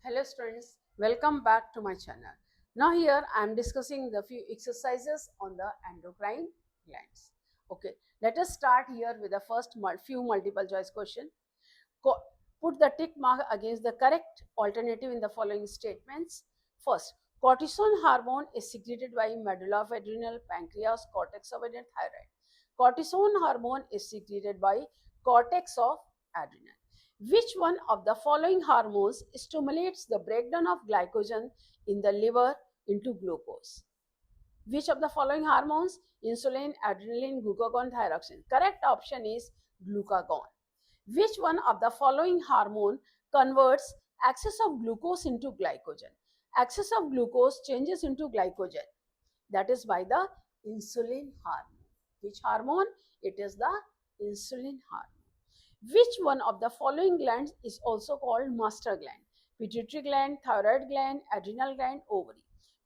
Hello students, welcome back to my channel. Now here I am discussing the few exercises on the endocrine glands. Okay, let us start here with the first few multiple choice question. Put the tick mark against the correct alternative in the following statements. First, cortisol hormone is secreted by medulla of adrenal, pancreas, cortex of adrenal, thyroid. Cortisol hormone is secreted by cortex of adrenal. Which one of the following hormones stimulates the breakdown of glycogen in the liver into glucose? Which of the following hormones? Insulin, adrenaline, glucagon, thyroxine. Correct option is glucagon. Which one of the following hormone converts excess of glucose into glycogen? Excess of glucose changes into glycogen. That is by the insulin hormone. Which hormone? It is the insulin hormone. Which one of the following glands is also called master gland? Pituitary gland, thyroid gland, adrenal gland, ovary.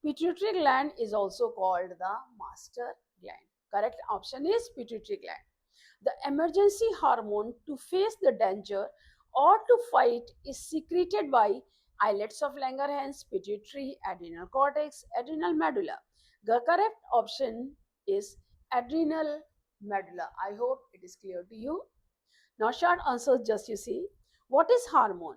Pituitary gland is also called the master gland. Correct option is pituitary gland. The emergency hormone to face the danger or to fight is secreted by islets of Langerhans, pituitary, adrenal cortex, adrenal medulla. The correct option is adrenal medulla. I hope it is clear to you. Now, short answer just you see. What is hormone?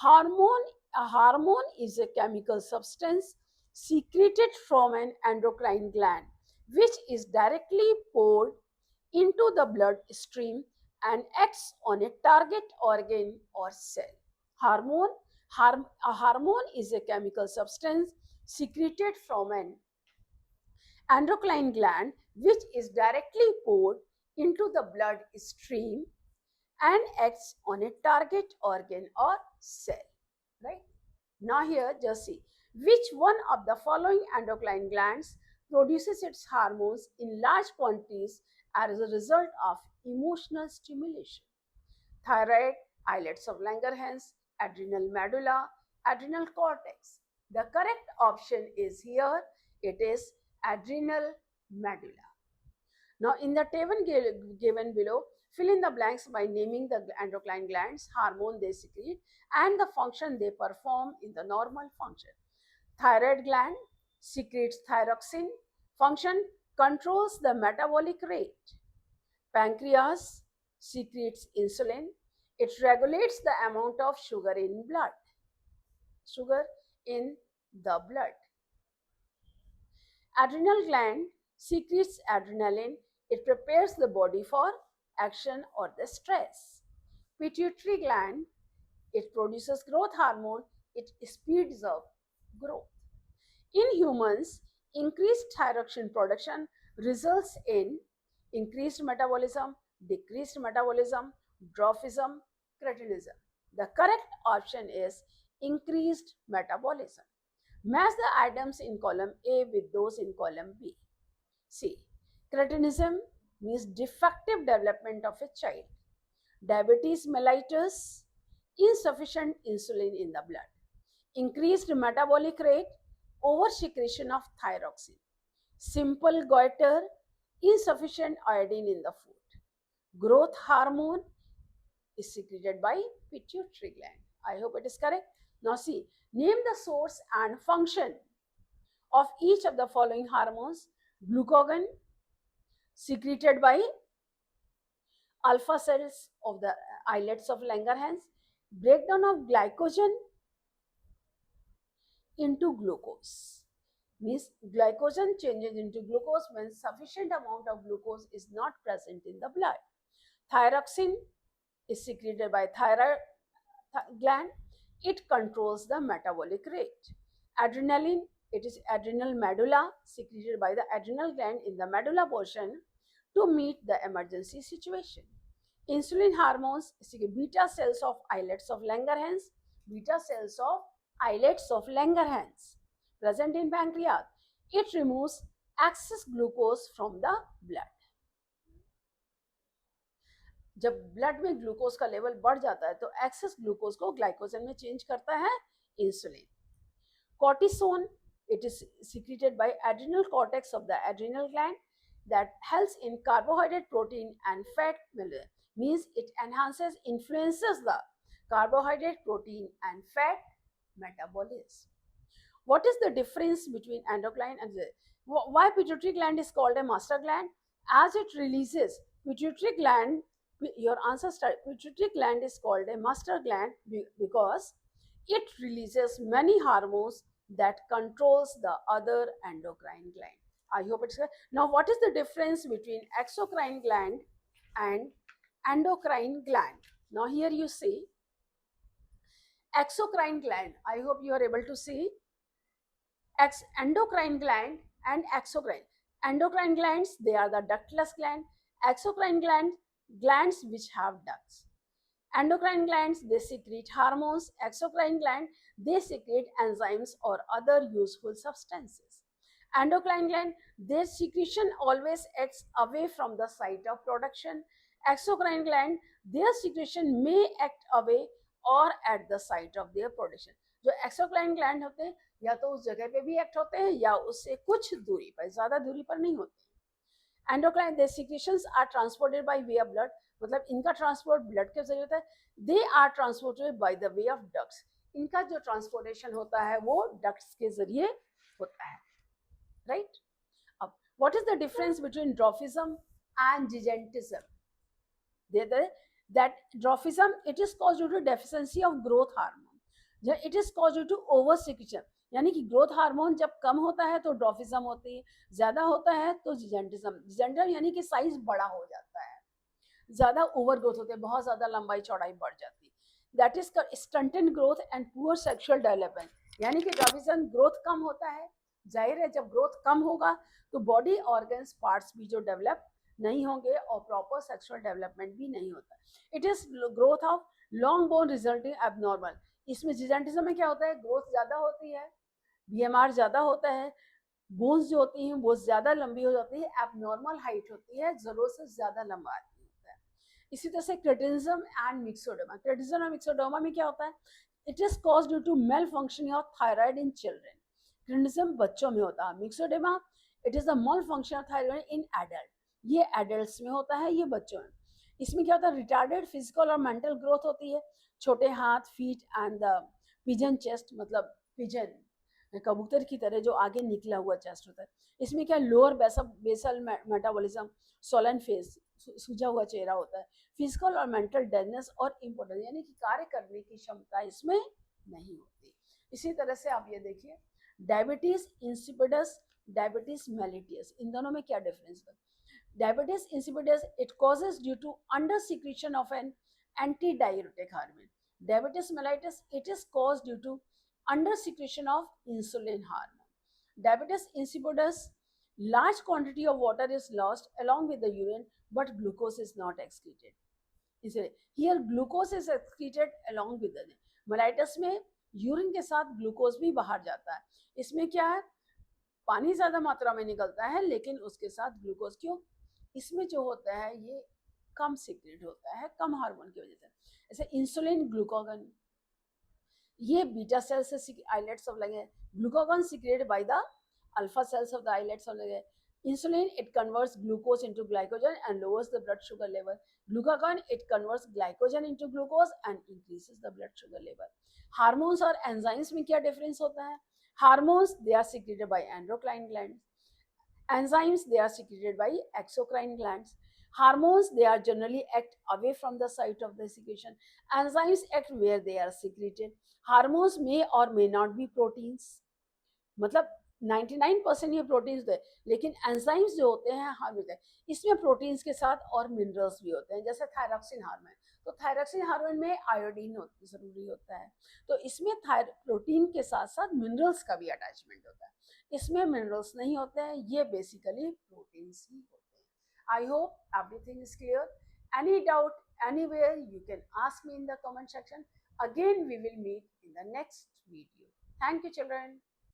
A hormone is a chemical substance secreted from an endocrine gland which is directly poured into the bloodstream and acts on a target organ or cell. Hormone, a hormone is a chemical substance secreted from an endocrine gland which is directly poured into the bloodstream and acts on a target organ or cell. Right? Now here just see which one of the following endocrine glands produces its hormones in large quantities as a result of emotional stimulation. Thyroid, islets of Langerhans, adrenal medulla, adrenal cortex. The correct option is here, it is adrenal medulla. Now, in the table given below, fill in the blanks by naming the endocrine glands, hormone they secrete, and the function they perform in the normal function. Thyroid gland secretes thyroxine, function controls the metabolic rate. Pancreas secretes insulin, it regulates the amount of sugar in blood. Sugar in the blood. Adrenal gland secretes adrenaline. It prepares the body for action or the stress. Pituitary gland, it produces growth hormone. It speeds up growth. In humans, increased thyroxine production results in increased metabolism, decreased metabolism, dwarfism, cretinism. The correct option is increased metabolism. Match the items in column A with those in column B. C. Cretinism means defective development of a child. Diabetes mellitus, insufficient insulin in the blood. Increased metabolic rate, oversecretion of thyroxine. Simple goiter, insufficient iodine in the food. Growth hormone is secreted by pituitary gland. I hope it is correct. Now see, name the source and function of each of the following hormones. Glucagon secreted by alpha cells of the islets of Langerhans. Breakdown of glycogen into glucose means glycogen changes into glucose when sufficient amount of glucose is not present in the blood. Thyroxine is secreted by thyroid gland. It controls the metabolic rate. Adrenaline, it is adrenal medulla secreted by the adrenal gland in the medulla portion to meet the emergency situation. Insulin hormones, beta cells of islets of Langerhans, beta cells of islets of Langerhans present in pancreas. It removes excess glucose from the blood. जब blood में glucose का level बढ़ जाता है तो access glucose को glycogen में change करता है insulin. Cortisone, it is secreted by adrenal cortex of the adrenal gland that helps in carbohydrate, protein and fat means it enhances, influences the carbohydrate, protein and fat metabolism. What is the difference between endocrine and the, why pituitary gland is called a master gland? As it releases pituitary gland, your answer start, pituitary gland is called a master gland because it releases many hormones that controls the other endocrine gland. I hope it's clear. Now, what is the difference between exocrine gland and endocrine gland? Now, here you see exocrine gland. I hope you are able to see endocrine gland and exocrine. Endocrine glands, they are the ductless gland. Exocrine glands which have ducts. Endocrine glands, they secrete hormones. Exocrine gland, they secrete enzymes or other useful substances. Endocrine gland, their secretion always acts away from the site of production. Exocrine gland, their secretion may act away or at the site of their production. जो exocrine gland होते हैं या तो उस जगह पे भी act होते हैं या उससे कुछ दूरी पर, ज्यादा दूरी पर नहीं होते. Endocrine they secretions are transported by way of blood, मतलब इनका ट्रांसपोर्ट ब्लड के जरिए होता है. They are transported by the way of ducts, इनका जो ट्रांसपोर्टेशन होता है वो डक्ट्स के जरिए होता है. राइट. अब what is the difference between dwarfism and gigantism? that dwarfism, it is caused due to deficiency of growth hormone. It is caused due to over secretion, यानी कि ग्रोथ हार्मोन जब कम होता है तो ड्रॉफिज्म होती है, ज्यादा होता है तो जिजेंटिज्म. जिजेंटिज्म यानी कि साइज बड़ा हो जाता है, ज्यादा ओवर ग्रोथ होते हैं, बहुत ज्यादा लंबाई चौड़ाई बढ़ जाती है. That is stunted growth and poor sexual development, यानी कि ड्रॉफिज्म ग्रोथ कम होता है. जाहिर है जब ग्रोथ कम होगा तो बॉडी ऑर्गन्स पार्ट्स भी जो डेवलप नहीं होंगे और प्रॉपर सेक्सुअल डेवलपमेंट भी नहीं होता. It is growth of long bone resulting abnormal. इसमें जिजेंटिज्म में क्या होता है, ग्रोथ ज्यादा होती है, बीएमआर ज्यादा होता है, बोन्स जो होती हैं वो ज्यादा लंबी हो जाती है, एबनॉर्मल हाइट होती है, जरूरत से ज्यादा लंबा आदमी होता है. इसी तरह से क्रेटिनिज्म एंड मिक्सोडर्मा. क्रेटिनिज्म और मिक्सोडर्मा में क्या होता है, it is caused due to malfunctioning of thyroid in children. Cretinism बच्चों में होता है. Myxoedema, it is the malfunction of thyroid in adult. ये एडल्ट्स में होता है, ये बच्चों में. इसमें क्या होता है, रिटार्डेड फिजिकल और मेंटल ग्रोथ होती है. छोटे हाथ, feet and the pigeon chest, मतलब पिजन कबूतर की तरह जो आगे निकला हुआ चेस्ट होता है. इसमें क्या, lower basal metabolism, swollen face, सूजा हुआ चेहरा होता है. फिजिकल और मेंटल डेडनेस और इम्पोर्टेंस, यानी कि कार्य करने की क्षमता इसमें नहीं होती. इसी तरह से आप ये देखिए, डायबिटीज इंसिपिडस, डायबिटीज मेलिटियस, इन दोनों में क्या डिफरेंस है. Diabetes insipidus, it causes due to under secretion of an antidiuretic hormone. Diabetes mellitus, it is caused due to under secretion of insulin hormone. Diabetes insipidus, large quantity of water is lost along with the urine, but glucose is not excreted. Here glucose is excreted along with the mellitus में urine के साथ glucose भी बाहर जाता है. इसमें क्या है, पानी ज्यादा मात्रा में निकलता है लेकिन उसके साथ ग्लूकोज, क्यों, इसमें जो होता है ये कम सीक्रेट होता है, कम हार्मोन की वजह से. जैसे इंसुलिन, ग्लूकागन, ये बीटा सेल से आइलेट्स ऑफ लगे. Glucagon secreted by the alpha cells of the islets of लगे. Insulin, it converts glucose into glycogen and lowers the blood sugar level. Glucagon, it converts glycogen into glucose and increases the blood sugar level. Hormones और enzymes में क्या difference होता है. Hormones, they are secreted by endocrine glands. Enzymes, they are secreted by exocrine glands. Hormones, they are generally act away from the site of the secretion. Enzymes act where they are secreted. Hormones may or may not be proteins, मतलब 99% ये proteins होते हैं, लेकिन enzymes जो होते हैं होते हैं, इसमें प्रोटीन्स के साथ और मिनरल्स भी होते हैं. जैसे थायरॉक्सिन हार्मोन, तो थायरॉक्सिन हार्मोन में आयोडीन जरूरी होता है, तो इसमें प्रोटीन के साथ साथ मिनरल्स का भी अटैचमेंट होता है. इसमें मिनरल्स नहीं होते हैं, ये बेसिकली प्रोटीन्स ही होते हैं. I hope everything is clear. Any doubt anywhere, you can ask me in the comment section. Again, we will meet in the next video. Thank you, children.